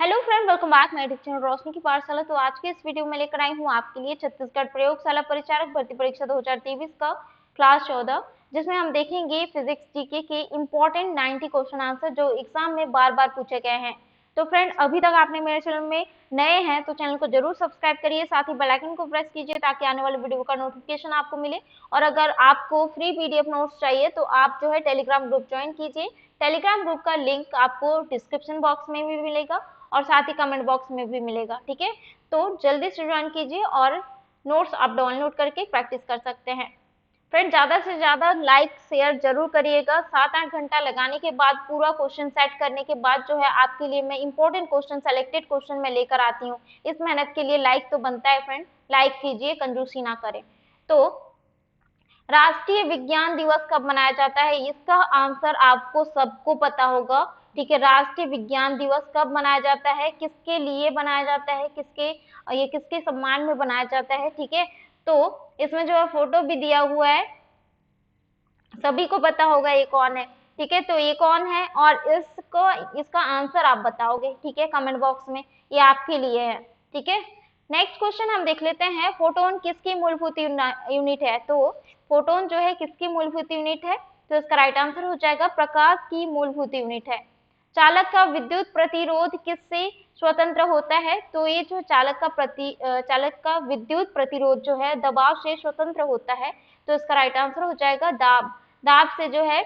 Hello friend, welcome back. मैं teacher रोशनी की पाठशाला। तो आज के इस वीडियो में लेकर आई हूँ आपके लिए छत्तीसगढ़ प्रयोगशाला परिचारक भर्ती परीक्षा 2023 का क्लास 14, जिसमें हम देखेंगे फिजिक्स जीके के इम्पोर्टेंट 90 क्वेश्चन आंसर जो एग्जाम में बार बार पूछे गए हैं। तो फ्रेंड, अभी तक आपने मेरे चैनल में नए हैं तो चैनल को जरूर सब्सक्राइब करिए, साथ ही बेल आइकन को प्रेस कीजिए ताकि आने वाले वीडियो का नोटिफिकेशन आपको मिले। और अगर आपको फ्री पीडीएफ नोट्स चाहिए तो आप जो है टेलीग्राम ग्रुप ज्वाइन कीजिए। टेलीग्राम ग्रुप का लिंक आपको डिस्क्रिप्शन बॉक्स में भी मिलेगा और साथ ही कमेंट बॉक्स में भी मिलेगा। ठीक है, तो जल्दी से ज्वाइन कीजिए और नोट्स आप डाउनलोड करके प्रैक्टिस कर सकते हैं। फ्रेंड, ज्यादा से ज्यादा लाइक शेयर जरूर करिएगा। 7-8 घंटा लगाने के बाद पूरा क्वेश्चन सेट करने के बाद जो है आपके लिए मैं इंपॉर्टेंट क्वेश्चन, सेलेक्टेड क्वेश्चन में लेकर आती हूँ। इस मेहनत के लिए लाइक तो बनता है फ्रेंड, लाइक कीजिए, कंजूसी ना करें। तो राष्ट्रीय विज्ञान दिवस कब मनाया जाता है, इसका आंसर आपको सबको पता होगा। ठीक है, राष्ट्रीय विज्ञान दिवस कब मनाया जाता है, किसके लिए बनाया जाता है, ये किसके सम्मान में बनाया जाता है। ठीक है, तो इसमें जो है फोटो भी दिया हुआ है, सभी को पता होगा ये कौन है। ठीक है, तो ये कौन है और इसका आंसर आप बताओगे। ठीक है, कमेंट बॉक्स में, ये आपके लिए है। ठीक है, नेक्स्ट क्वेश्चन हम देख लेते हैं। फोटोन किसकी मूलभूत यूनिट है। तो फोटोन जो है किसकी मूलभूत यूनिट है, तो इसका राइट आंसर हो जाएगा प्रकाश की मूलभूत यूनिट है। चालक का विद्युत प्रतिरोध किससे स्वतंत्र होता है, तो ये जो चालक का विद्युत प्रतिरोध जो है दबाव से स्वतंत्र होता है। तो इसका राइट आंसर हो जाएगा दाब। दाब से जो है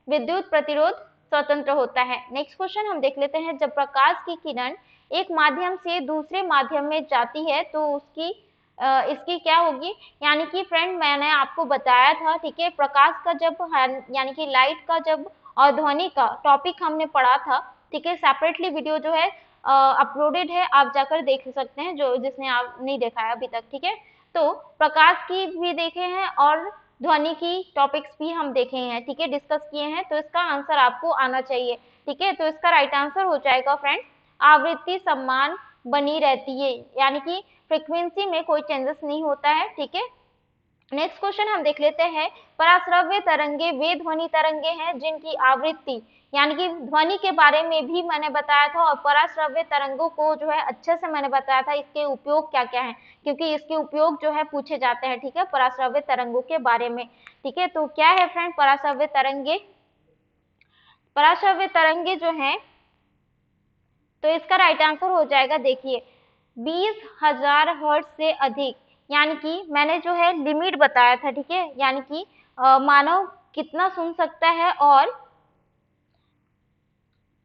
विद्युत प्रतिरोध स्वतंत्र होता है। नेक्स्ट क्वेश्चन हम देख लेते हैं। जब प्रकाश की किरण एक माध्यम से दूसरे माध्यम में जाती है तो इसकी क्या होगी, यानी कि फ्रेंड मैंने आपको बताया था। ठीक है, प्रकाश का जब यानी कि लाइट का जब और ध्वनि का टॉपिक हमने पढ़ा था। ठीक है, सेपरेटली वीडियो जो है अपलोडेड है, आप जाकर देख सकते हैं जो जिसने आप नहीं देखा है अभी तक। ठीक है, तो प्रकाश की भी देखे हैं और ध्वनि की टॉपिक्स भी हम देखे हैं। ठीक है, डिस्कस किए हैं, तो इसका आंसर आपको आना चाहिए। ठीक है, तो इसका राइट आंसर हो जाएगा फ्रेंड आवृत्ति समान बनी रहती है, यानी कि फ्रीक्वेंसी में कोई चेंजेस नहीं होता है। ठीक है, नेक्स्ट क्वेश्चन हम देख लेते हैं। पराश्रव्य तरंगे वे ध्वनि तरंगे हैं जिनकी आवृत्ति, यानी कि ध्वनि के बारे में भी मैंने बताया था और पराश्रव्य तरंगों को जो है अच्छे से मैंने बताया था इसके उपयोग क्या क्या है, क्योंकि इसके उपयोग जो है पूछे जाते हैं। ठीक है, पराश्रव्य तरंगों के बारे में। ठीक है, तो क्या है फ्रेंड पराश्रव्य तरंगे। पराश्रव्य तरंगे जो है, तो इसका राइट आंसर हो जाएगा, देखिए 20,000 हर्ट्ज से अधिक, यानी कि मैंने जो है लिमिट बताया था। ठीक है, यानी कि मानव कितना सुन सकता है और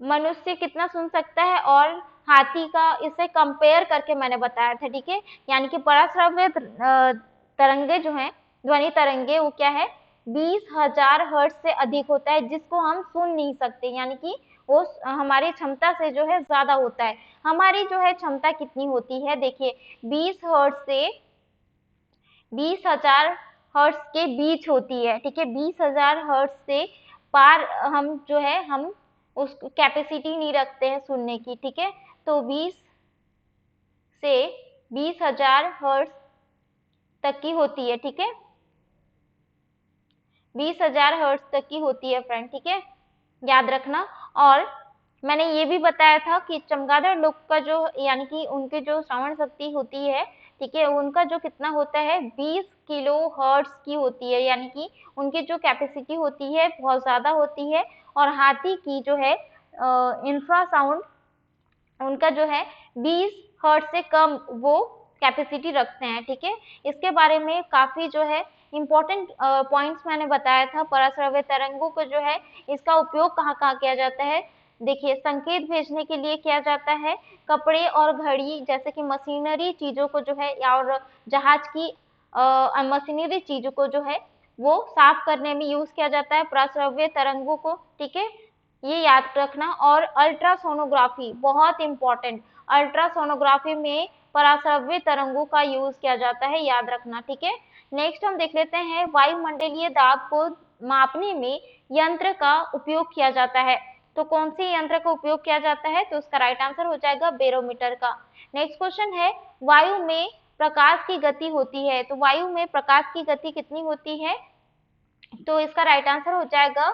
मनुष्य कितना सुन सकता है और हाथी का, इसे कंपेयर करके मैंने बताया था। ठीक है, यानी कि पराश्रव्य तरंगे जो है, ध्वनि तरंगे, वो क्या है 20,000 हर्ट्ज से अधिक होता है, जिसको हम सुन नहीं सकते, यानी कि वो हमारी क्षमता से जो है ज्यादा होता है। हमारी जो है क्षमता कितनी होती है, देखिए 20 हर्ट्ज से 20,000 हर्ट्ज के बीच होती है। ठीक है, 20,000 हर्ट्ज से पार हम जो है हम उस कैपेसिटी नहीं रखते हैं सुनने की। ठीक है, तो 20 से 20,000 हर्ट्ज तक की होती है। ठीक है, 20,000 हर्ट्ज तक की होती है फ्रेंड। ठीक है, याद रखना। और मैंने ये भी बताया था कि चमगादड़ लोग का जो, यानी कि उनके जो श्रवण शक्ति होती है, ठीक है, उनका जो कितना होता है 20 किलो हर्ट्ज की होती है, यानी कि उनकी जो कैपेसिटी होती है बहुत ज्यादा होती है। और हाथी की जो है इंफ्रासाउंड, उनका जो है 20 हर्ट्ज से कम वो कैपेसिटी रखते हैं। ठीक है, इसके बारे में काफी जो है इम्पोर्टेंट पॉइंट्स मैंने बताया था। पराश्रव्य तरंगों को जो है इसका उपयोग कहाँ कहाँ किया जाता है, देखिए संकेत भेजने के लिए किया जाता है, कपड़े और घड़ी जैसे कि मशीनरी चीजों को जो है, और जहाज की मशीनरी चीजों को जो है वो साफ करने में यूज किया जाता है पराश्रव्य तरंगों को। ठीक है, ये याद रखना। और अल्ट्रासोनोग्राफी बहुत इंपॉर्टेंट, अल्ट्रासोनोग्राफी में पराश्रव्य तरंगों का यूज किया जाता है, याद रखना। ठीक है, नेक्स्ट हम देख लेते हैं। वायुमंडलीय दाब को मापने में यंत्र का उपयोग किया जाता है, तो कौन सी यंत्र का उपयोग किया जाता है, तो उसका राइट आंसर हो जाएगा बेरोमीटर का। नेक्स्ट क्वेश्चन है, वायु में प्रकाश की गति होती है, तो वायु में प्रकाश की गति कितनी होती है, तो इसका राइट आंसर हो जाएगा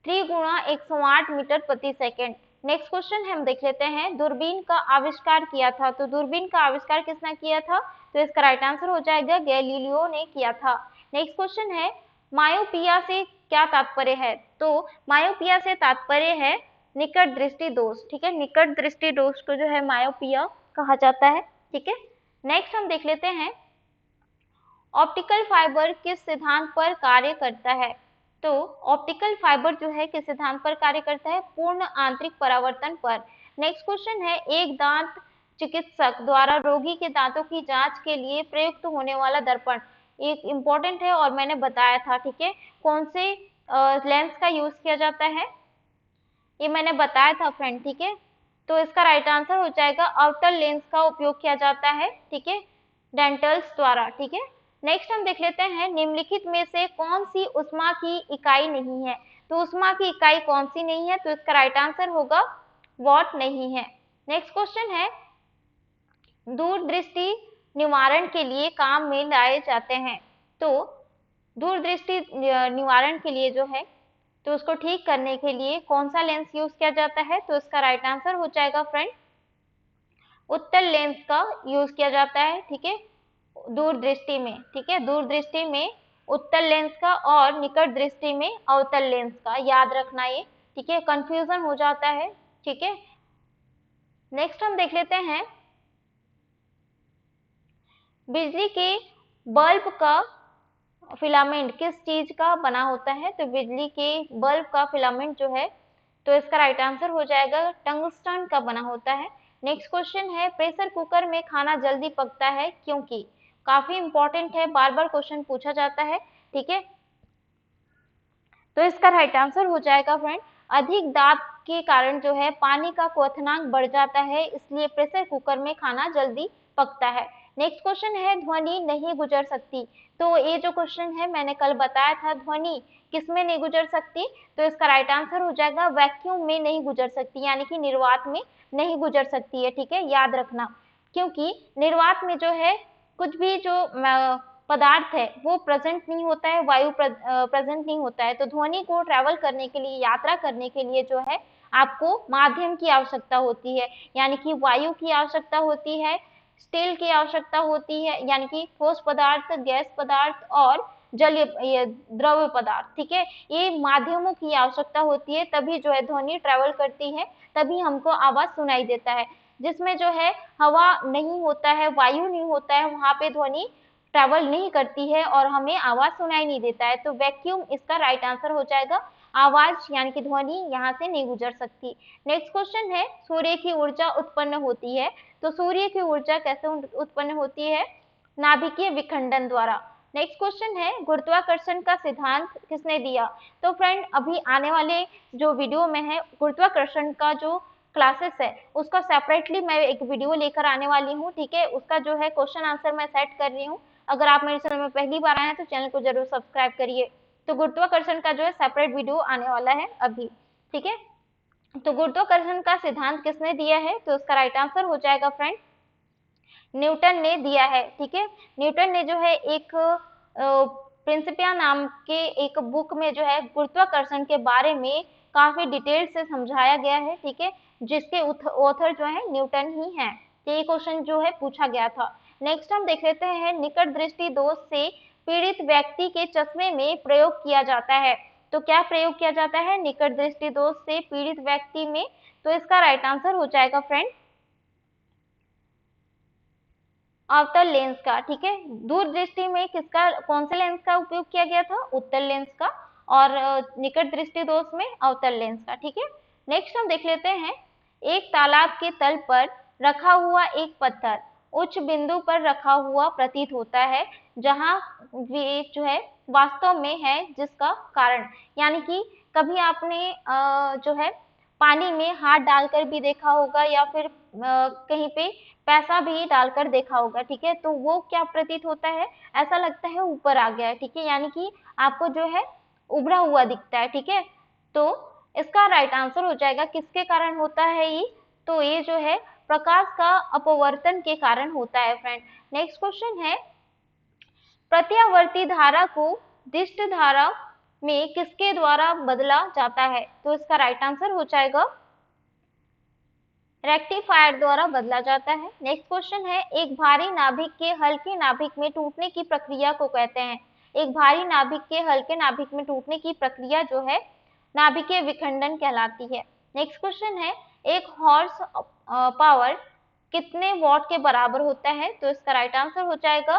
3 × 108 मीटर प्रति सेकेंड। नेक्स्ट क्वेश्चन हम देख लेते हैं, दूरबीन का आविष्कार किया था। तो दूरबीन का आविष्कार किसने किया था? तो इसका राइट आंसर हो जाएगा गैलीलियो ने किया था। नेक्स्ट क्वेश्चन है, मायोपिया से क्या तात्पर्य है? तो मायोपिया से तात्पर्य है निकट दृष्टि दोष। ठीक है, निकट दृष्टि दोष को जो है मायोपिया कहा जाता है। ठीक है, नेक्स्ट हम देख लेते हैं, ऑप्टिकल फाइबर किस सिद्धांत पर कार्य करता है? तो ऑप्टिकल फाइबर जो है किस सिद्धांत पर कार्य करता है? पूर्ण आंतरिक परावर्तन पर। नेक्स्ट क्वेश्चन है, एक दांत चिकित्सक द्वारा रोगी के दांतों की जांच के लिए प्रयुक्त होने वाला दर्पण एक इम्पोर्टेंट है और मैंने बताया था। ठीक है, कौन से लेंस का यूज किया जाता है ये मैंने बताया था फ्रेंड। ठीक है, तो इसका राइट आंसर हो जाएगा आउटर लेंस का उपयोग किया जाता है। ठीक है, डेंटल्स द्वारा। ठीक है, नेक्स्ट हम देख लेते हैं, निम्नलिखित में से कौन सी उष्मा की इकाई नहीं है? तो उष्मा की इकाई कौन सी नहीं है? तो इसका राइट आंसर होगा वॉट नहीं है। नेक्स्ट क्वेश्चन है, दूरदृष्टि निवारण के लिए काम में लाए जाते हैं। तो दूरदृष्टि निवारण के लिए जो है तो उसको ठीक करने के लिए कौन सा लेंस यूज किया जाता है? तो इसका राइट आंसर हो जाएगा फ्रेंड उत्तल लेंस का यूज किया जाता है। ठीक है, दूरदृष्टि में। ठीक है, दूरदृष्टि में उत्तल लेंस का और निकट दृष्टि में अवतल लेंस का, याद रखना ये। ठीक है, कंफ्यूजन हो जाता है। ठीक है, नेक्स्ट हम देख लेते हैं, बिजली के बल्ब का फिलामेंट किस चीज का बना होता है? तो बिजली के बल्ब का फिलामेंट जो है तो इसका राइट आंसर हो जाएगा टंगस्टन का बना होता है। नेक्स्ट क्वेश्चन है, प्रेशर कुकर में खाना जल्दी पकता है क्योंकि? काफी इंपॉर्टेंट है, बार बार क्वेश्चन पूछा जाता है। ठीक है, तो इसका राइट आंसर हो जाएगा फ्रेंड अधिक दाब के कारण जो है पानी का क्वथनांक बढ़ जाता है, इसलिए प्रेशर कुकर में खाना जल्दी पकता है। नेक्स्ट क्वेश्चन है, ध्वनि नहीं गुजर सकती। तो ये जो क्वेश्चन है मैंने कल बताया था, ध्वनि किसमें नहीं गुजर सकती? तो इसका राइट आंसर हो जाएगा वैक्यूम में नहीं गुजर सकती, यानी कि निर्वात में नहीं गुजर सकती है। ठीक है, याद रखना, क्योंकि निर्वात में जो है कुछ भी जो पदार्थ है वो प्रेजेंट नहीं होता है, वायु प्रेजेंट नहीं होता है। तो ध्वनि को ट्रेवल करने के लिए, यात्रा करने के लिए जो है आपको माध्यम की आवश्यकता होती है, यानी कि वायु की आवश्यकता होती है, स्टील की आवश्यकता होती है, यानी कि ठोस पदार्थ, गैस पदार्थ और जलीय द्रव्य पदार्थ। ठीक है, ये माध्यमों की आवश्यकता होती है, तभी जो है ध्वनि ट्रेवल करती है, तभी हमको आवाज सुनाई देता है। जिसमें जो है हवा नहीं होता है, वायु नहीं होता है, वहां पे ध्वनि ट्रेवल नहीं करती है और हमें आवाज सुनाई नहीं देता है। तो वैक्यूम इसका राइट आंसर हो जाएगा, आवाज यानी कि ध्वनि यहाँ से नहीं गुजर सकती। नेक्स्ट क्वेश्चन है, सूर्य की ऊर्जा उत्पन्न होती है। तो सूर्य की ऊर्जा कैसे उत्पन्न होती है? नाभिकीय विखंडन द्वारा। नेक्स्ट क्वेश्चन है, गुरुत्वाकर्षण का सिद्धांत किसने दिया? तो फ्रेंड अभी आने वाले जो वीडियो में है गुरुत्वाकर्षण का जो क्लासेस है उसका सेपरेटली मैं एक वीडियो लेकर आने वाली हूँ। ठीक है, उसका जो है क्वेश्चन आंसर मैं सेट कर रही हूँ। अगर आप मेरे चैनल में पहली बार आए हैं तो चैनल को जरूर सब्सक्राइब करिए। तो गुरुत्वाकर्षण का जो है सेपरेट वीडियो आने वाला है अभी। ठीक है, तो गुरुत्वाकर्षण का सिद्धांत किसने दिया है? तो उसका राइट आंसर हो जाएगा फ्रेंड न्यूटन ने दिया है। ठीक है, न्यूटन ने जो है एक प्रिंसिपिया नाम के एक बुक में जो है गुरुत्वाकर्षण के बारे में काफी डिटेल से समझाया गया है। ठीक है, जिसके ऑथर जो है न्यूटन ही है। तो ये क्वेश्चन जो है पूछा गया था। नेक्स्ट हम देख लेते हैं, निकट दृष्टि दोष से पीड़ित व्यक्ति के चश्मे में प्रयोग किया जाता है। तो क्या प्रयोग किया जाता है निकट दृष्टि दोष से पीड़ित व्यक्ति में? तो इसका राइट आंसर हो जाएगा फ्रेंड अवतल लेंस का। ठीक है, दूरदृष्टि में किसका, कौन से लेंस का उपयोग किया गया था? उत्तल लेंस का, और निकट दृष्टि दोष में अवतल लेंस का। ठीक है, नेक्स्ट हम देख लेते हैं, एक तालाब के तल पर रखा हुआ एक पत्थर उच्च बिंदु पर रखा हुआ प्रतीत होता है, जहां वे जो है वास्तव में है जिसका कारण, यानी कि कभी आपने जो है पानी में हाथ डालकर भी देखा होगा या फिर कहीं पे पैसा भी डालकर देखा होगा। ठीक है, तो वो क्या प्रतीत होता है? ऐसा लगता है ऊपर आ गया है। ठीक है, यानी कि आपको जो है उभरा हुआ दिखता है। ठीक है, तो इसका राइट आंसर हो जाएगा किसके कारण होता है ये? तो ये जो है प्रकाश का अपवर्तन के कारण होता है फ्रेंड। नेक्स्ट क्वेश्चन है, प्रत्यावर्ती धारा को दिष्ट धारा में किसके द्वारा बदला जाता है? तो इसका राइट आंसर हो जाएगा रेक्टिफायर द्वारा बदला जाता है। नेक्स्ट क्वेश्चन है, एक भारी नाभिक के हल्के नाभिक में टूटने की प्रक्रिया को कहते हैं। एक भारी नाभिक के हल्के नाभिक में टूटने की प्रक्रिया जो है नाभिकीय विखंडन कहलाती है। नेक्स्ट क्वेश्चन है, एक हॉर्स पावर कितने वॉट के बराबर होता है? तो इसका राइट आंसर हो जाएगा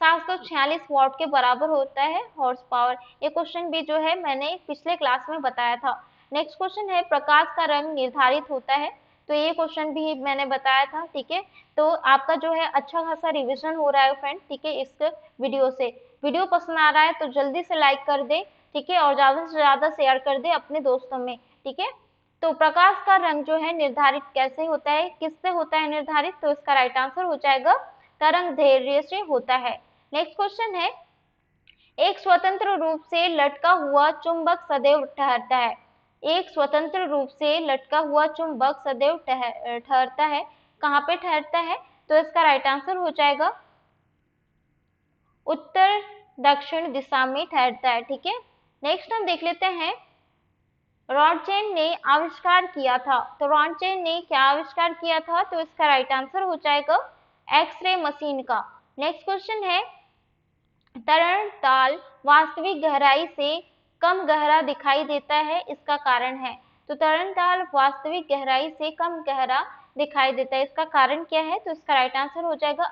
746 वॉट के बराबर होता है हॉर्स पावर। ये क्वेश्चन भी जो है मैंने पिछले क्लास में बताया था। नेक्स्ट क्वेश्चन है, प्रकाश का रंग निर्धारित होता है। तो ये क्वेश्चन भी मैंने बताया था, ठीक है। तो आपका जो है अच्छा खासा रिवीजन हो रहा है फ्रेंड, ठीक है। इस वीडियो से वीडियो पसंद आ रहा है तो जल्दी से लाइक कर दे, ठीक है, और ज्यादा से ज्यादा शेयर कर दे अपने दोस्तों में, ठीक है। तो प्रकाश का रंग जो है निर्धारित कैसे होता है, किससे होता है निर्धारित? तो इसका राइट आंसर हो जाएगा तरंग दैर्ध्य से होता है। नेक्स्ट क्वेश्चन है, एक स्वतंत्र रूप से लटका हुआ चुंबक सदैव ठहरता है। एक स्वतंत्र रूप से लटका हुआ चुंबक सदैव ठहरता है। कहाँ पे ठहरता है? तो इसका राइट आंसर हो जाएगा उत्तर दक्षिण दिशा में ठहरता है, ठीक है। नेक्स्ट हम देख लेते हैं, रॉन्चेन ने आविष्कार किया था। तो रॉन्चेन ने क्या आविष्कार किया था? तो इसका राइट आंसर हो जाएगा एक्सरे मशीन का। नेक्स्ट क्वेश्चन है, तरल ताल वास्तविक गहराई से कम गहरा दिखाई देता है, इसका कारण है। तो तरल ताल वास्तविक गहराई से कम गहरा दिखाई देता है, इसका कारण क्या है? तो इसका राइट आंसर हो जाएगा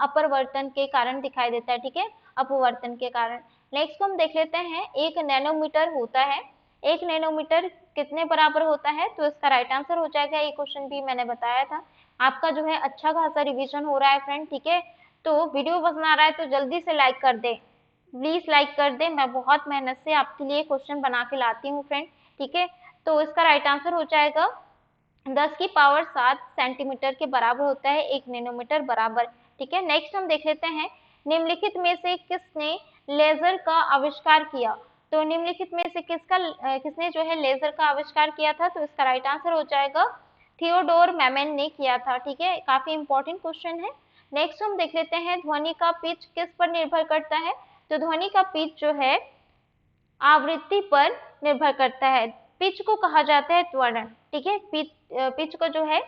अपवर्तन के कारण दिखाई देता है, ठीक है, अपवर्तन के कारण। नेक्स्ट हम देख लेते हैं, एक नैनोमीटर होता है। एक नैनोमीटर कितने बराबर होता है? तो इसका राइट आंसर हो जाएगा, ये क्वेश्चन भी मैंने बताया था। आपका जो है अच्छा खासा रिवीजन हो रहा है फ्रेंड, ठीक है। तो वीडियो पसंद आ रहा है तो जल्दी से लाइक कर दे, प्लीज लाइक कर दे। मैं बहुत मेहनत से आपके लिए क्वेश्चन बना के लाती हूँ फ्रेंड, ठीक है। तो इसका राइट आंसर हो जाएगा 10 की पावर 7 सेंटीमीटर के बराबर होता है 1 नैनोमीटर बराबर, ठीक है। नेक्स्ट हम देख लेते हैं, निम्नलिखित में से किसने लेजर का आविष्कार किया? तो निम्नलिखित में से किसने जो है लेजर का आविष्कार किया था? तो इसका राइट आंसर हो जाएगा थियोडोर मैमन ने किया था, ठीक है। काफी इंपॉर्टेंट क्वेश्चन है। नेक्स्ट हम देख लेते हैं, ध्वनि का पिच किस पर निर्भर करता है? तो ध्वनि का पिच जो है आवृत्ति पर निर्भर करता है। पिच को कहा जाता है त्वरण, ठीक है। पिच को जो है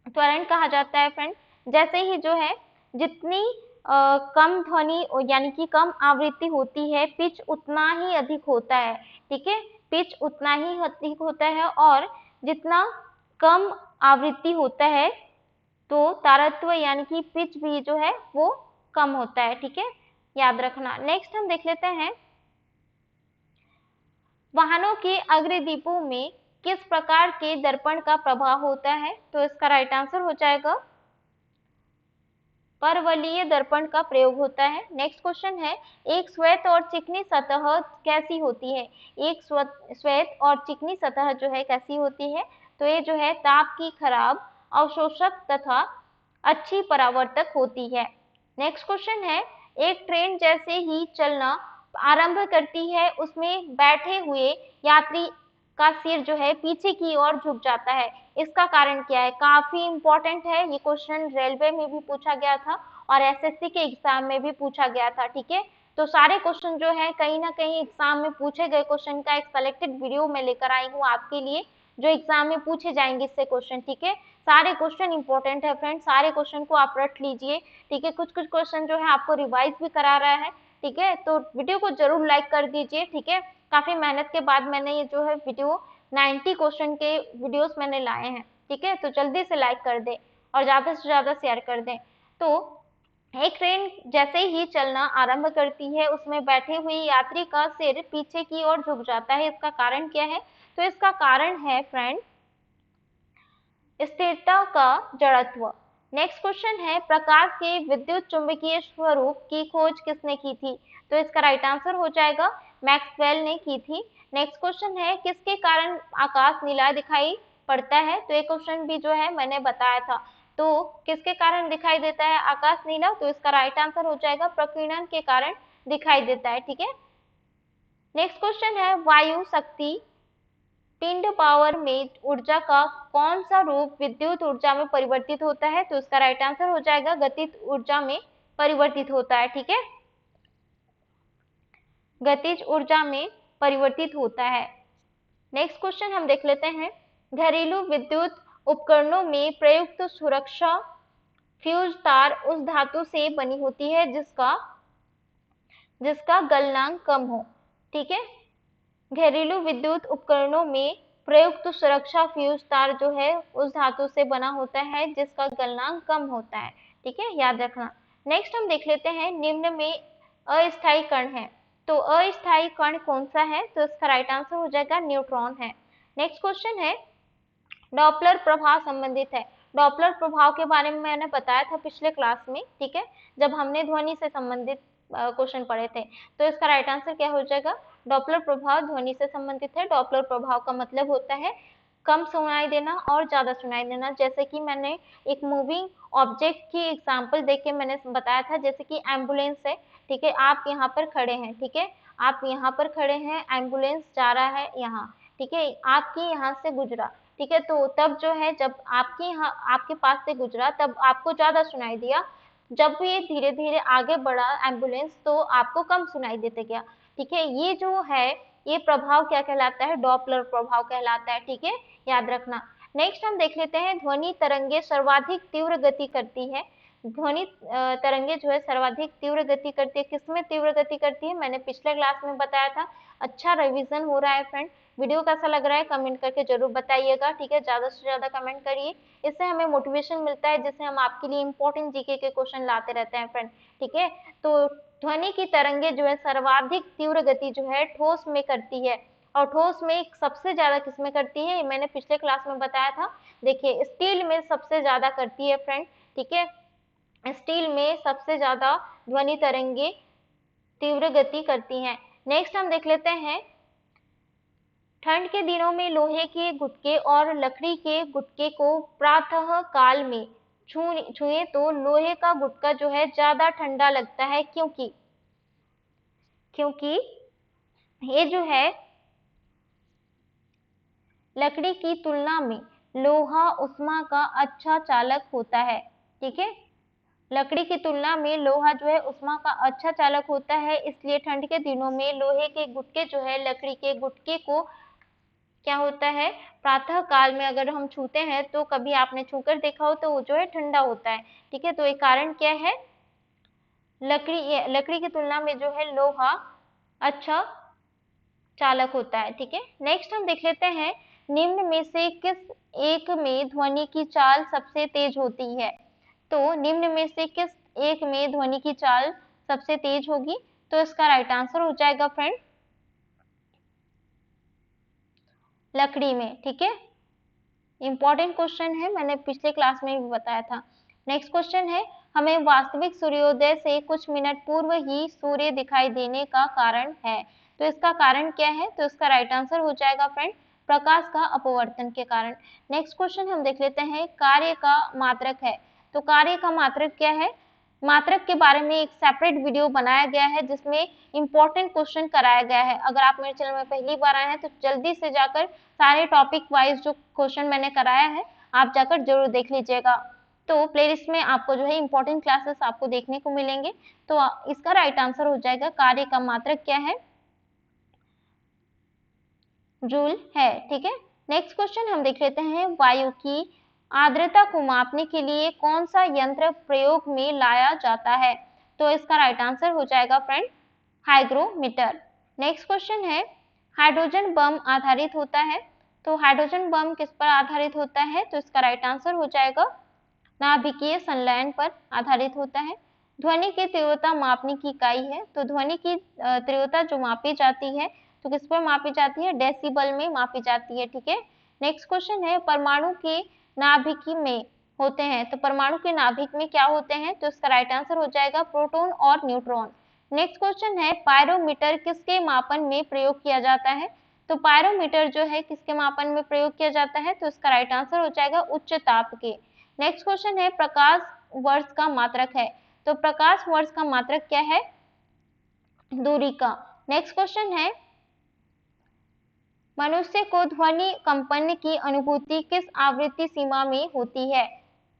त्वरण कहा जाता है फ्रेंड। जैसे ही जो है जितनी कम ध्वनि यानी कि कम आवृत्ति होती है, पिच उतना ही अधिक होता है, ठीक है। पिच उतना ही अधिक होता है, और जितना कम आवृत्ति होता है तो तारत्व यानी कि पिच भी जो है वो कम होता है, ठीक है, याद रखना। नेक्स्ट हम देख लेते हैं, वाहनों के अग्रदीपों में किस प्रकार के दर्पण का प्रभाव होता है? तो इसका राइट आंसर हो जाएगा परवलयीय दर्पण का प्रयोग होता है। नेक्स्ट क्वेश्चन है, एक श्वेत और चिकनी सतह कैसी होती है? एक श्वेत और चिकनी सतह जो है कैसी होती है? तो ये जो है ताप की खराब अवशोषक तथा अच्छी परावर्तक होती है। नेक्स्ट क्वेश्चन है, एक ट्रेन जैसे ही चलना आरंभ करती है उसमें बैठे हुए यात्री का सिर जो है पीछे की ओर झुक जाता है, इसका कारण क्या है? काफी इंपॉर्टेंट है ये क्वेश्चन, रेलवे में भी पूछा गया था और एसएससी के एग्जाम में भी पूछा गया था, ठीक है। तो सारे क्वेश्चन जो है कहीं ना कहीं एग्जाम में पूछे गए क्वेश्चन का एक सेलेक्टेड वीडियो में लेकर आई हूँ आपके लिए, जो एग्जाम में पूछे जाएंगे इससे क्वेश्चन, ठीक है। सारे क्वेश्चन इंपॉर्टेंट है फ्रेंड, सारे क्वेश्चन को आप रट लीजिए, ठीक है। कुछ कुछ क्वेश्चन जो है आपको रिवाइज भी करा रहा है, ठीक है। तो वीडियो को जरूर लाइक कर दीजिए, ठीक है। काफी मेहनत के बाद मैंने ये जो है वीडियो 90 क्वेश्चन के वीडियोस मैंने लाए हैं, ठीक है। तो जल्दी से लाइक कर दें और ज्यादा से ज्यादा शेयर कर दें। तो एक ट्रेन जैसे ही चलना आरंभ करती है उसमें बैठे हुए यात्री का सिर पीछे की ओर झुक जाता है, इसका कारण क्या है? तो इसका कारण है फ्रेंड स्थिरता का जड़त्व। नेक्स्ट क्वेश्चन है, प्रकाश के विद्युत चुंबकीय स्वरूप की खोज किसने की थी? तो इसका राइट आंसर हो जाएगा मैक्सवेल ने की थी। नेक्स्ट क्वेश्चन है, किसके कारण आकाश नीला दिखाई पड़ता है? तो ये क्वेश्चन भी जो है मैंने बताया था। तो किसके कारण दिखाई देता है आकाश नीला? तो इसका राइट आंसर हो जाएगा प्रकीर्णन के कारण दिखाई देता है, ठीक है। नेक्स्ट क्वेश्चन है, वायु शक्ति पिंड पावर में ऊर्जा का कौन सा रूप विद्युत ऊर्जा में परिवर्तित होता है? तो इसका राइट आंसर हो जाएगा गतिज ऊर्जा में परिवर्तित होता है, ठीक है। गतिज ऊर्जा में परिवर्तित होता है। नेक्स्ट क्वेश्चन हम देख लेते हैं, घरेलू विद्युत उपकरणों में प्रयुक्त सुरक्षा फ्यूज तार उस धातु से बनी होती है जिसका जिसका गलनांक कम हो। ठीक है, घरेलू विद्युत उपकरणों में प्रयुक्त सुरक्षा फ्यूज तार जो है उस धातु से बना होता है जिसका गलनांक कम होता है। ठीक है, याद रखना। नेक्स्ट हम देख लेते हैं, निम्न में अस्थायी कण है, तो अस्थायी कण कौन सा है, तो इसका राइट आंसर हो जाएगा न्यूट्रॉन है। नेक्स्ट क्वेश्चन है, डॉपलर प्रभाव संबंधित है। डॉपलर प्रभाव के बारे में मैंने बताया था पिछले क्लास में, ठीक है, जब हमने ध्वनि से संबंधित क्वेश्चन पढ़े थे। तो इसका राइट आंसर क्या हो जाएगा, डॉपलर प्रभाव ध्वनि से संबंधित है। डॉपलर प्रभाव का मतलब होता है कम सुनाई देना और ज्यादा सुनाई देना। जैसे कि मैंने एक मूविंग ऑब्जेक्ट की एग्जांपल देख के मैंने बताया था, जैसे कि एम्बुलेंस है, ठीक है, आप यहाँ पर खड़े हैं, ठीक है, आप यहाँ पर खड़े हैं, एम्बुलेंस जा रहा है यहाँ, ठीक है, आपके यहाँ से गुजरा, ठीक है, तो तब जो है जब आपके यहाँ आपके पास से गुजरा तब आपको ज्यादा सुनाई दिया, जब ये धीरे धीरे आगे बढ़ा एम्बुलेंस तो आपको कम सुनाई देते गया। ठीक है, ये जो है ये प्रभाव क्या कहलाता है, डॉपलर प्रभाव कहलाता है। ठीक है, याद रखना। नेक्स्ट हम देख लेते हैं, ध्वनि तरंगे सर्वाधिक तीव्र गति करती है। ध्वनि तरंगे जो है सर्वाधिक तीव्र गति करती है, किसमें तीव्र गति करती है, मैंने पिछले क्लास में बताया था। अच्छा रिवीजन हो रहा है फ्रेंड, वीडियो कैसा लग रहा है कमेंट करके जरूर बताइएगा। ठीक है, ज्यादा से ज्यादा कमेंट करिए, इससे हमें मोटिवेशन मिलता है, जिससे हम आपके लिए इंपॉर्टेंट जीके के क्वेश्चन लाते रहते हैं फ्रेंड। ठीक है, तो ध्वनि की तरंगे जो है सर्वाधिक तीव्र गति जो है ठोस में करती है, और ठोस में सबसे ज्यादा किसमें करती है, मैंने पिछले क्लास में बताया था। देखिए स्टील में सबसे ज्यादा करती है फ्रेंड। ठीक है, स्टील में सबसे ज्यादा ध्वनि तरंगे तीव्र गति करती हैं। नेक्स्ट हम देख लेते हैं, ठंड के दिनों में लोहे के गुटके और लकड़ी के गुटके को प्रातः काल में छुए तो लोहे का गुटका जो है ज्यादा ठंडा लगता है, क्योंकि क्योंकि ये जो है लकड़ी की तुलना में लोहा उष्मा का अच्छा चालक होता है। ठीक है, लकड़ी की तुलना में लोहा जो है उष्मा का अच्छा चालक होता है, इसलिए ठंड के दिनों में लोहे के गुटके जो है लकड़ी के गुटके को क्या होता है, प्रातः काल में अगर हम छूते हैं तो कभी आपने छूकर देखा हो तो वो जो है ठंडा होता है। ठीक है, तो एक कारण क्या है, लकड़ी की तुलना में जो है लोहा अच्छा चालक होता है। ठीक है, नेक्स्ट हम देख लेते हैं, निम्न में से किस एक में ध्वनि की चाल सबसे तेज होती है, तो निम्न में से किस एक में ध्वनि की चाल सबसे तेज होगी, तो इसका राइट आंसर हो जाएगा फ्रेंड लकड़ी में। ठीक है, इंपॉर्टेंट क्वेश्चन है, मैंने पिछले क्लास में भी बताया था। नेक्स्ट क्वेश्चन है, हमें वास्तविक सूर्योदय से कुछ मिनट पूर्व ही सूर्य दिखाई देने का कारण है, तो इसका कारण क्या है, तो इसका राइट आंसर हो जाएगा फ्रेंड प्रकाश का अपवर्तन के कारण। नेक्स्ट क्वेश्चन हम देख लेते हैं, कार्य का मात्रक है, तो कार्य का मात्रक क्या है, मात्रक के बारे में एक सेपरेट वीडियो बनाया गया है जिसमें इंपॉर्टेंट क्वेश्चन कराया गया है। अगर आप मेरे चैनल में पहली बार आए हैं तो जल्दी से जाकर सारे टॉपिक वाइज जो क्वेश्चन मैंने कराया है आप जाकर जरूर देख लीजिएगा, तो प्लेलिस्ट में आपको जो है इंपॉर्टेंट क्लासेस आपको देखने को मिलेंगे। तो इसका राइट आंसर हो जाएगा कार्य का मात्रक क्या है, जूल है। ठीक है, नेक्स्ट क्वेश्चन हम देख लेते हैं, वायु की आर्द्रता को मापने के लिए कौन सा यंत्र प्रयोग में लाया जाता है, तो इसका राइट आंसर हो जाएगा फ्रेंड हाइग्रोमीटर। नेक्स्ट क्वेश्चन है, हाइड्रोजन बम आधारित होता है, तो हाइड्रोजन बम किस पर आधारित होता है, तो इसका राइट आंसर हो जाएगा नाभिकीय संलयन पर आधारित होता है। ध्वनि की तीव्रता मापने की इकाई है, तो ध्वनि की तीव्रता जो मापी जाती है तो किस पर मापी जाती है, डेसिबल में मापी जाती है। ठीक है, नेक्स्ट क्वेश्चन है, परमाणु के नाभिक में होते हैं, तो परमाणु के नाभिक में क्या होते हैं, तो इसका राइट आंसर हो जाएगा प्रोटॉन और न्यूट्रॉन। नेक्स्ट क्वेश्चन है, पायरोमीटर किसके मापन में प्रयोग किया जाता है, तो पायरोमीटर जो है किसके मापन में प्रयोग किया जाता है, तो इसका राइट आंसर हो जाएगा उच्च ताप के। नेक्स्ट क्वेश्चन है, प्रकाश वर्ष का मात्रक है, तो प्रकाश वर्ष का मात्रक क्या है, दूरी का। नेक्स्ट क्वेश्चन है, मनुष्य को ध्वनि कंपन की अनुभूति किस आवृत्ति सीमा में होती है,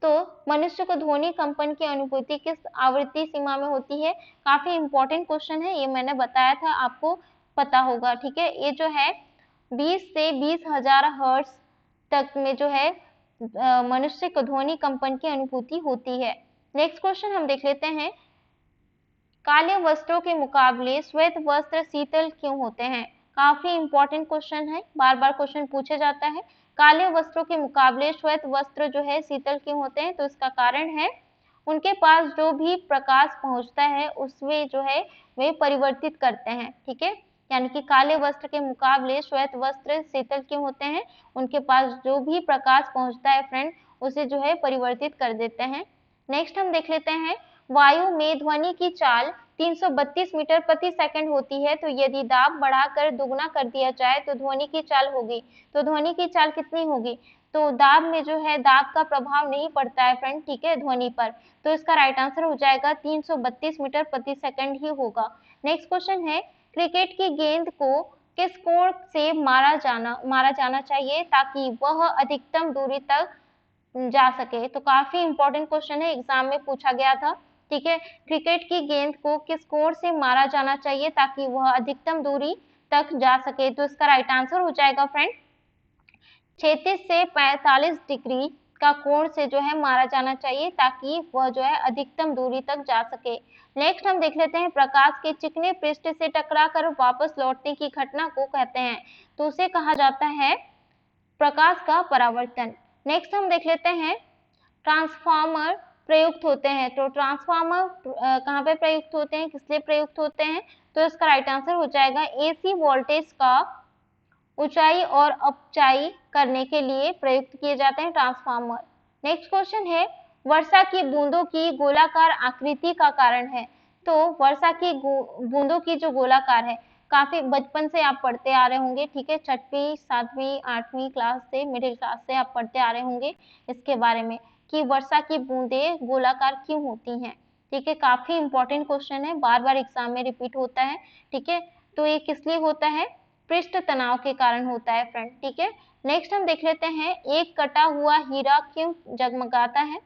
तो मनुष्य को ध्वनि कंपन की अनुभूति किस आवृत्ति सीमा में होती है, काफी इंपॉर्टेंट क्वेश्चन है, ये मैंने बताया था आपको पता होगा। ठीक है, ये जो है 20 से 20,000 हर्ट्ज तक में जो है मनुष्य को ध्वनि कंपन की अनुभूति होती है। नेक्स्ट क्वेश्चन हम देख लेते हैं, काले वस्त्रों के मुकाबले श्वेत वस्त्र शीतल क्यों होते हैं? काफी इंपॉर्टेंट क्वेश्चन है, बार बार क्वेश्चन पूछा जाता है। काले वस्त्रों के मुकाबले श्वेत वस्त्र जो है शीतल क्यों होते हैं? तो इसका कारण है उनके पास जो भी प्रकाश पहुंचता है उसमें जो है वे परिवर्तित करते हैं। ठीक है, यानी कि काले वस्त्र के मुकाबले श्वेत वस्त्र शीतल क्यों होते हैं? उनके पास जो भी प्रकाश पहुंचता है फ्रेंड उसे जो है परिवर्तित कर देते हैं। नेक्स्ट हम देख लेते हैं, वायु में ध्वनि की चाल 332 मीटर प्रति सेकंड होती है, तो यदि दाब बढ़ाकर दुगुना कर दिया जाए तो ध्वनि की चाल होगी। तो ध्वनि की चाल कितनी होगी? तो दाब में जो है दाब का प्रभाव नहीं पड़ता है फ्रेंड, ठीक है, ध्वनि पर। तो इसका राइट आंसर हो जाएगा 332 मीटर प्रति सेकंड ही होगा। नेक्स्ट क्वेश्चन है, क्रिकेट की गेंद को किस कोण से मारा जाना चाहिए ताकि वह अधिकतम दूरी तक जा सके? तो काफी इंपॉर्टेंट क्वेश्चन है, एग्जाम में पूछा गया था। ठीक है, क्रिकेट की गेंद को किस कोण से मारा जाना चाहिए ताकि वह अधिकतम दूरी तक जा सके? तो इसका राइट आंसर हो जाएगा फ्रेंड 36 से 45 डिग्री का कोण से जो है मारा जाना चाहिए ताकि वह जो है अधिकतम दूरी तक जा सके। नेक्स्ट हम देख लेते हैं, प्रकाश के चिकने पृष्ठ से टकराकर वापस लौटने की घटना को कहते हैं, तो उसे कहा जाता है प्रकाश का परावर्तन। नेक्स्ट हम देख लेते हैं, ट्रांसफार्मर प्रयुक्त होते हैं, तो ट्रांसफार्मर कहाँ पे प्रयुक्त होते हैं, किस लिए प्रयुक्त होते हैं? तो इसका राइट आंसर हो जाएगा एसी वोल्टेज का ऊंचाई और अपचाई करने के लिए प्रयुक्त किए जाते हैं ट्रांसफार्मर। नेक्स्ट क्वेश्चन है, वर्षा की बूंदों की गोलाकार आकृति का कारण है। तो वर्षा की बूंदों की जो गोलाकार है, काफी बचपन से आप पढ़ते आ रहे होंगे, ठीक है, 6वीं 7वीं 8वीं क्लास से, मिडिल क्लास से आप पढ़ते आ रहे होंगे इसके बारे में कि वर्षा की बूंदें गोलाकार क्यों होती हैं। ठीक है, काफी इंपॉर्टेंट क्वेश्चन है, बार बार एग्जाम में रिपीट होता है। ठीक है, तो ये किस लिए होता है? पृष्ठ तनाव के कारण होता है फ्रेंड। ठीक है, नेक्स्ट हम देख लेते हैं, एक कटा हुआ हीरा क्यों जगमगाता है?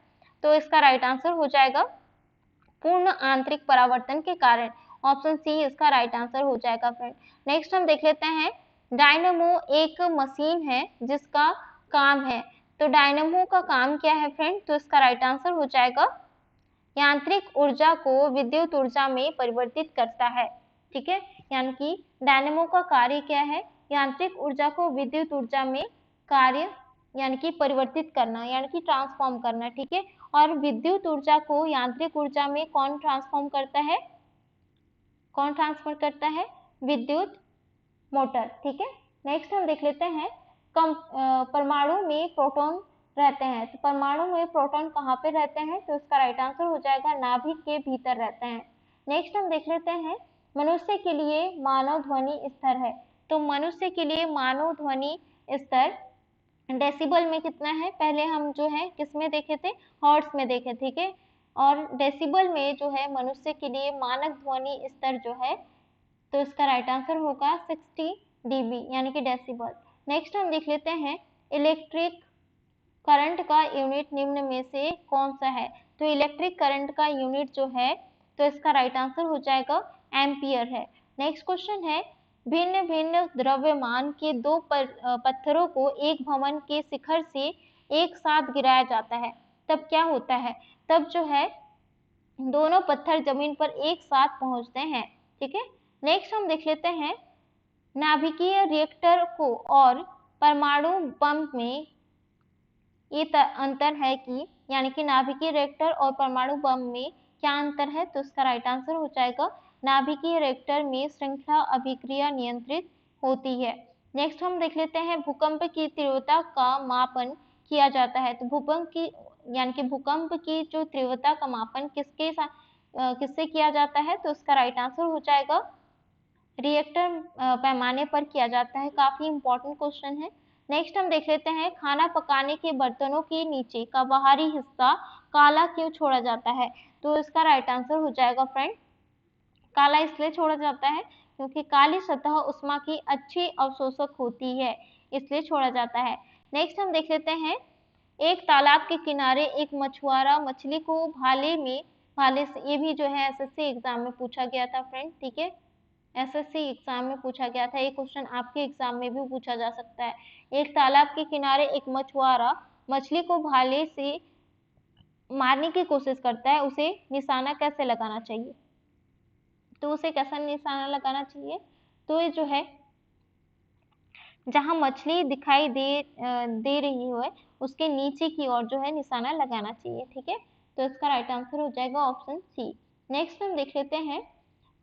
तो इसका राइट आंसर हो जाएगा पूर्ण आंतरिक परावर्तन के कारण। ऑप्शन सी इसका राइट आंसर हो जाएगा फ्रेंड। नेक्स्ट हम देख लेते हैं, डायनामो एक मशीन है जिसका काम है, तो डायनामो का काम क्या है फ्रेंड? तो इसका राइट आंसर हो जाएगा यांत्रिक ऊर्जा को विद्युत ऊर्जा में परिवर्तित करता है। ठीक है, यानी कि डायनेमो का कार्य क्या है? यांत्रिक ऊर्जा को विद्युत ऊर्जा में कार्य यानी कि परिवर्तित करना, यानी कि ट्रांसफॉर्म करना। ठीक है, और विद्युत ऊर्जा को यांत्रिक ऊर्जा में कौन ट्रांसफॉर्म करता है? कौन ट्रांसफर करता है? विद्युत मोटर। ठीक है, नेक्स्ट हम देख लेते हैं, परमाणु में प्रोटॉन रहते हैं, तो परमाणु में प्रोटॉन कहाँ पे रहते हैं? तो इसका राइट आंसर हो जाएगा नाभिक के भीतर रहते हैं। नेक्स्ट हम देख लेते हैं, मनुष्य के लिए मानव ध्वनि स्तर है, तो मनुष्य के लिए मानव ध्वनि स्तर डेसिबल में कितना है? पहले हम जो है किस में देखे थे? हर्ट्ज में देखे, ठीक है, और डेसिबल में जो है मनुष्य के लिए मानक ध्वनि स्तर जो है, तो इसका राइट आंसर होगा 60 dB यानी कि डेसिबल। नेक्स्ट हम देख लेते हैं, इलेक्ट्रिक करंट का यूनिट निम्न में से कौन सा है? तो इलेक्ट्रिक करंट का यूनिट जो है, तो इसका राइट आंसर हो जाएगा एम्पियर है। नेक्स्ट क्वेश्चन है, भिन्न भिन्न द्रव्यमान के दो पत्थरों को एक भवन के शिखर से एक साथ गिराया जाता है, तब क्या होता है? तब जो है दोनों पत्थर जमीन पर एक साथ पहुंचते हैं। ठीक है, नेक्स्ट हम देख लेते हैं, नाभिकीय रिएक्टर को और परमाणु बम में ये अंतर है कि, यानी कि नाभिकीय रिएक्टर और परमाणु बम में क्या अंतर है? तो इसका राइट आंसर हो जाएगा नाभिकीय रिएक्टर में श्रृंखला अभिक्रिया नियंत्रित होती है। नेक्स्ट हम देख लेते हैं, भूकंप की तीव्रता का मापन किया जाता है, तो भूकंप की यानी कि भूकंप की जो तीव्रता का मापन किससे किया जाता है? तो इसका राइट आंसर हो जाएगा रिएक्टर पैमाने पर किया जाता है। काफी इंपॉर्टेंट क्वेश्चन है। नेक्स्ट हम देख लेते हैं, खाना पकाने के बर्तनों के नीचे का बाहरी हिस्सा काला क्यों छोड़ा जाता है? तो इसका राइट आंसर हो जाएगा फ्रेंड, काला इसलिए छोड़ा जाता है क्योंकि काली सतह उष्मा की अच्छी अवशोषक होती है, इसलिए छोड़ा जाता है। नेक्स्ट हम देख लेते हैं, एक तालाब के किनारे एक मछुआरा मछली को भाले से, ये भी जो है एसएससी एग्जाम में पूछा गया था फ्रेंड। ठीक है, एसएससी एग्जाम में पूछा गया था, ये क्वेश्चन आपके एग्जाम में भी पूछा जा सकता है। एक तालाब के किनारे एक मछुआरा मछली को भाले से मारने की कोशिश करता है, उसे निशाना कैसे लगाना चाहिए? तो उसे कैसा निशाना लगाना चाहिए? तो ये जो है जहां मछली दिखाई दे रही हो उसके नीचे की ओर जो है निशाना लगाना चाहिए। ठीक है, तो इसका राइट आंसर हो जाएगा ऑप्शन सी। नेक्स्ट हम देख लेते हैं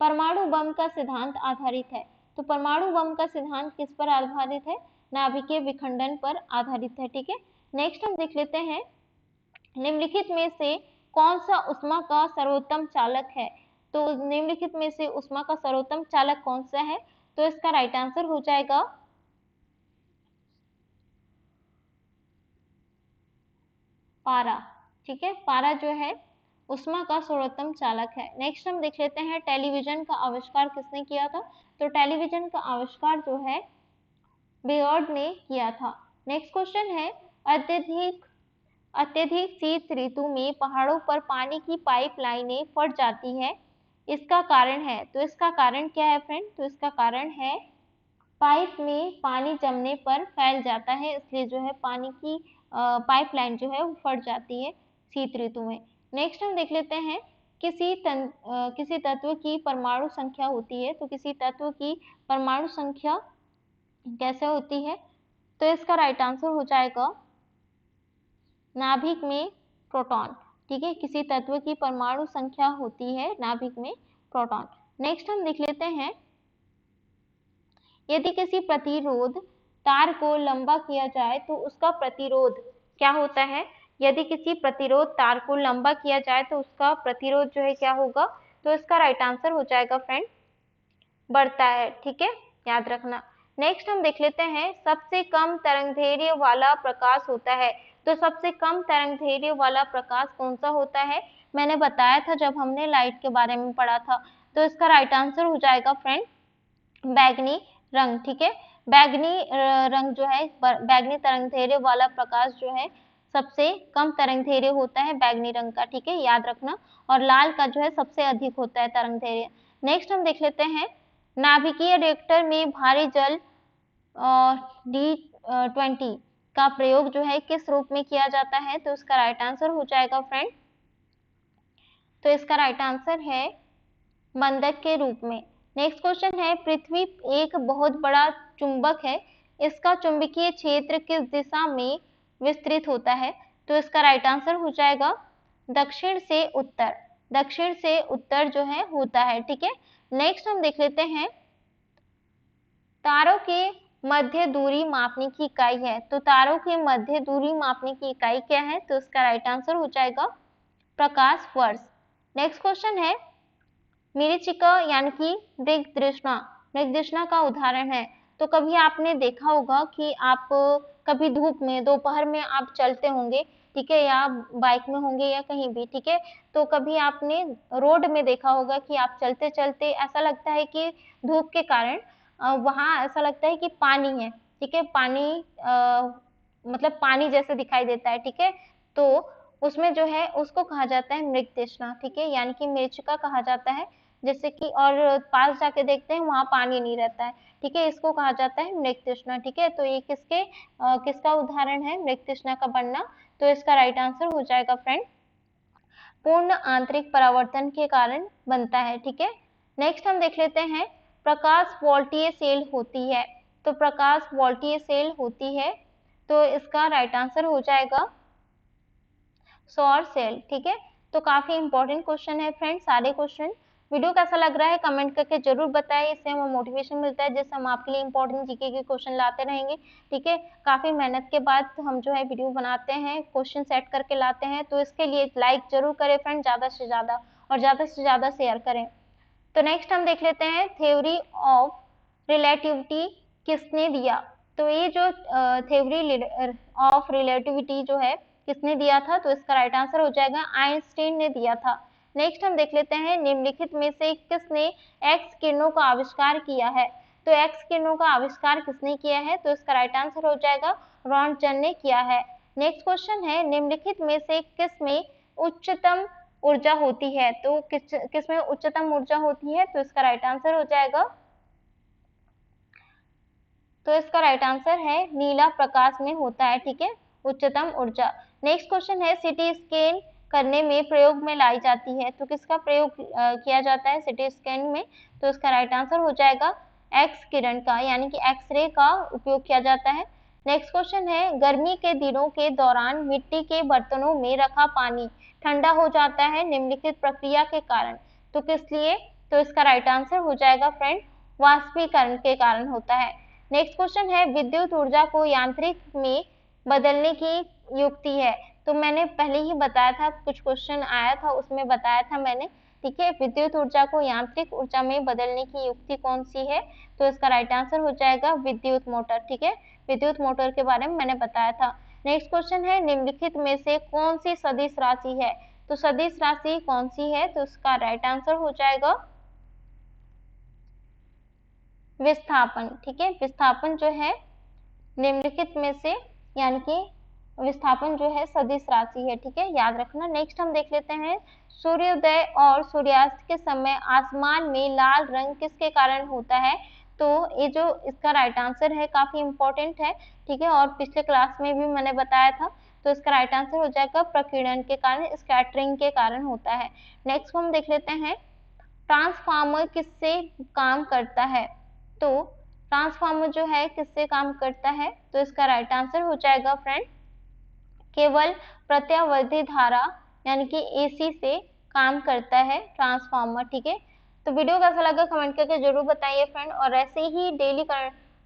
परमाणु बम का सिद्धांत आधारित है। तो परमाणु बम का सिद्धांत किस पर आधारित है? नाभिकीय विखंडन पर आधारित है। ठीक है, नेक्स्ट हम देख लेते हैं निम्नलिखित में से कौन सा ऊष्मा का सर्वोत्तम चालक है? तो निम्नलिखित में से ऊष्मा का सर्वोत्तम चालक कौन सा है? तो इसका राइट आंसर हो जाएगा पारा। ठीक है, पारा जो है ऊष्मा का सर्वोत्तम चालक है। नेक्स्ट हम देख लेते हैं टेलीविजन का आविष्कार किसने किया था? तो टेलीविजन का आविष्कार जो है बेयर्ड ने किया था। नेक्स्ट क्वेश्चन है अत्यधिक अत्यधिक शीत ऋतु में पहाड़ों पर पानी की पाइपलाइनें फट जाती है, इसका कारण है। तो इसका कारण क्या है फ्रेंड? तो इसका कारण है पाइप में पानी जमने पर फैल जाता है, इसलिए जो है पानी की पाइपलाइन जो है वो फट जाती है शीत ऋतु में। नेक्स्ट हम देख लेते हैं किसी तत्व की परमाणु संख्या होती है। तो किसी तत्व की परमाणु संख्या कैसे होती है? तो इसका राइट आंसर हो जाएगा नाभिक में प्रोटॉन। ठीक है, किसी तत्व की परमाणु संख्या होती है नाभिक में प्रोटॉन। नेक्स्ट हम देख लेते हैं यदि किसी प्रतिरोध तार को लंबा किया जाए तो उसका प्रतिरोध क्या होता है? यदि किसी प्रतिरोध तार को लंबा किया जाए तो उसका प्रतिरोध जो है क्या होगा? तो इसका राइट आंसर हो जाएगा फ्रेंड बढ़ता है। ठीक है, याद रखना। नेक्स्ट हम देख लेते हैं सबसे कम तरंगदैर्घ्य वाला प्रकाश होता है। तो सबसे कम तरंगदैर्घ्य वाला प्रकाश कौन सा होता है? मैंने बताया था जब हमने लाइट के बारे में पढ़ा था। तो इसका राइट आंसर हो जाएगा फ्रेंड बैगनी रंग। ठीक है, बैगनी रंग जो है बैगनी तरंगदैर्घ्य वाला प्रकाश जो है सबसे कम तरंगदैर्घ्य होता है बैगनी रंग का। ठीक है, याद रखना। और लाल का जो है सबसे अधिक होता है तरंगदैर्घ्य। नेक्स्ट हम देख लेते हैं नाभिकीय रिएक्टर में भारी जल D20 का प्रयोग जो है किस रूप में किया जाता है? तो इसका राइट आंसर हो जाएगा फ्रेंड, तो इसका राइट आंसर है बंधक के रूप में। नेक्स्ट क्वेश्चन है पृथ्वी एक बहुत बड़ा चुंबक है, इसका चुंबकीय क्षेत्र किस दिशा में विस्तृत होता है? तो इसका राइट आंसर हो जाएगा दक्षिण से उत्तर। दक्षिण से उत्तर जो है होता है। ठीक है, नेक्स्ट हम देख लेते हैं तारों के मध्य दूरी मापने की इकाई है। तो तारों के मध्य दूरी मापने की इकाई क्या है? तो इसका राइट आंसर हो जाएगा प्रकाश वर्ष। नेक्स्ट क्वेश्चन है मरीचिका यानी कि मृगतृष्णा का उदाहरण है। तो कभी आपने देखा होगा कि आप कभी धूप में दोपहर में आप चलते होंगे, ठीक है, या बाइक में होंगे या कहीं भी, ठीक है, तो कभी आपने रोड में देखा होगा कि आप चलते चलते ऐसा लगता है कि धूप के कारण वहां ऐसा लगता है कि पानी है। ठीक है, पानी मतलब पानी जैसे दिखाई देता है। ठीक है, तो उसमें जो है उसको कहा जाता है मृगतृष्णा। ठीक है, यानी कि मरीचिका कहा जाता है। जैसे कि और पास जाके देखते हैं वहां पानी नहीं रहता है। ठीक है, इसको कहा जाता है मृगतृष्णा। ठीक है, तो ये किसका उदाहरण है मृगतृष्णा का बनना? तो इसका राइट आंसर हो जाएगा फ्रेंड पूर्ण आंतरिक परावर्तन के कारण बनता है। ठीक है, नेक्स्ट हम देख लेते हैं प्रकाश वोल्टीय सेल होती है। तो प्रकाश वोल्टीय सेल होती है, तो इसका राइट आंसर हो जाएगा सौर सेल। ठीक है, तो काफी इंपॉर्टेंट क्वेश्चन है फ्रेंड सारे क्वेश्चन। वीडियो कैसा लग रहा है कमेंट करके जरूर बताएं, इससे हमें मोटिवेशन मिलता है जिससे हम आपके लिए इंपॉर्टेंट जीके के क्वेश्चन लाते रहेंगे। ठीक है, काफी मेहनत के बाद हम जो है वीडियो बनाते हैं, क्वेश्चन सेट करके लाते हैं, तो इसके लिए लाइक जरूर करें फ्रेंड ज्यादा से ज्यादा, और ज्यादा से ज्यादा शेयर करें। तो नेक्स्ट हम देख लेते हैं थ्योरी ऑफ रिलेटिविटी किसने दिया? तो ये जो थ्योरी ऑफ रिलेटिविटी जो है किसने दिया था? तो इसका राइट आंसर हो जाएगा आइंस्टीन ने दिया था। नेक्स्ट हम देख लेते हैं निम्नलिखित में से किसने एक्स किरणों का आविष्कार किया है? तो एक्स किरणों का आविष्कार किसने किया है? तो इसका राइट आंसर हो जाएगा रॉन्टजन ने किया है। नेक्स्ट क्वेश्चन है निम्नलिखित में से किसमें उच्चतम ऊर्जा होती है? तो किसमें उच्चतम ऊर्जा होती है? तो इसका राइट आंसर हो जाएगा, तो इसका राइट आंसर है नीला प्रकाश में होता है। ठीक है, उच्चतम ऊर्जा। नेक्स्ट क्वेश्चन है सिटी स्कैन करने में प्रयोग में लाई जाती है, तो किसका प्रयोग किया जाता है सिटी स्कैन में? तो इसका राइट आंसर हो जाएगा एक्स किरण का, यानी कि एक्सरे का उपयोग किया जाता है। नेक्स्ट क्वेश्चन है गर्मी के दिनों के दौरान मिट्टी के बर्तनों में रखा पानी ठंडा हो जाता है निम्नलिखित प्रक्रिया के कारण, तो किस लिए? तो इसका राइट आंसर हो जाएगा फ्रेंड वाष्पीकरण के कारण होता है। नेक्स्ट क्वेश्चन है विद्युत ऊर्जा को यांत्रिक में बदलने की युक्ति है, तो मैंने पहले ही बताया था, कुछ क्वेश्चन आया था उसमें बताया था मैंने, ठीक है। विद्युत ऊर्जा को यांत्रिक ऊर्जा में बदलने की युक्ति कौन सी है? तो इसका राइट आंसर हो जाएगा विद्युत मोटर, ठीक है। विद्युत मोटर के बारे में मैंने बताया था। नेक्स्ट क्वेश्चन है निम्नलिखित में से कौन सी सदिश राशि है? तो सदिश राशि कौन सी है? तो इसका राइट आंसर हो जाएगा विस्थापन, ठीक है। विस्थापन जो है निम्नलिखित में से, यानी कि विस्थापन जो है सदिश राशि है, ठीक है, याद रखना। नेक्स्ट हम देख लेते हैं सूर्योदय और सूर्यास्त के समय आसमान में लाल रंग किसके कारण होता है? तो ये जो इसका राइट आंसर है काफी इंपॉर्टेंट है, ठीक है, और पिछले क्लास में भी मैंने बताया था। तो इसका राइट आंसर हो जाएगा प्रकीर्णन के कारण, स्कैटरिंग के कारण होता है। नेक्स्ट हम देख लेते हैं ट्रांसफार्मर किससे काम करता है? तो ट्रांसफार्मर जो है किससे काम करता है? तो इसका राइट आंसर हो जाएगा फ्रेंड केवल प्रत्यावर्ती धारा यानी कि एसी से काम करता है ट्रांसफार्मर, ठीक है। तो वीडियो कैसा लगा कमेंट करके जरूर बताइए फ्रेंड, और ऐसे ही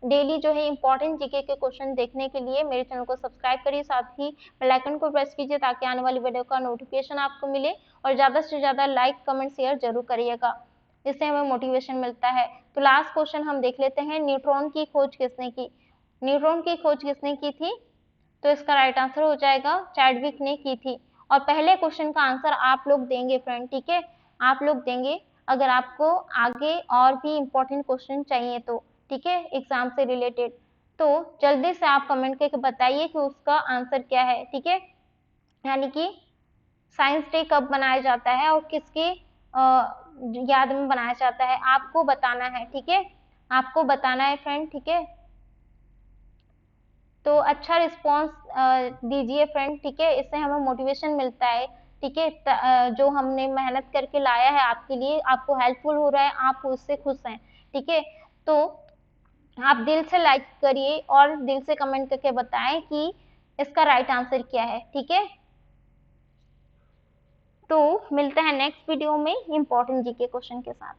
डेली जो है इंपॉर्टेंट जीके के क्वेश्चन देखने के लिए मेरे चैनल को सब्सक्राइब करिए, साथ ही बेल आइकन को प्रेस कीजिए ताकि आने वाली वीडियो का नोटिफिकेशन आपको मिले, और ज़्यादा से ज़्यादा लाइक कमेंट शेयर जरूर करिएगा, इससे हमें मोटिवेशन मिलता है। तो लास्ट क्वेश्चन हम देख लेते हैं न्यूट्रॉन की खोज किसने की? न्यूट्रॉन की खोज किसने की थी? तो इसका राइट आंसर हो जाएगा चैडविक ने की थी। और पहले क्वेश्चन का आंसर आप लोग देंगे फ्रेंड, ठीक है, आप लोग देंगे अगर आपको आगे और भी इम्पोर्टेंट क्वेश्चन चाहिए तो, ठीक है, एग्जाम से रिलेटेड। तो जल्दी से आप कमेंट करके बताइए कि उसका आंसर क्या है, ठीक है। यानी कि साइंस डे कब मनाया जाता है और किसकी याद में मनाया जाता है, आपको बताना है, ठीक है, आपको बताना है फ्रेंड, ठीक है। तो अच्छा रिस्पॉन्स दीजिए फ्रेंड, ठीक है, इससे हमें मोटिवेशन मिलता है, ठीक है। जो हमने मेहनत करके लाया है आपके लिए, आपको हेल्पफुल हो रहा है, आप उससे खुश हैं, ठीक है। तो आप दिल से लाइक करिए और दिल से कमेंट करके बताएं कि इसका राइट आंसर क्या है, ठीक है। तो मिलते हैं नेक्स्ट वीडियो में इंपॉर्टेंट जीके क्वेश्चन के साथ।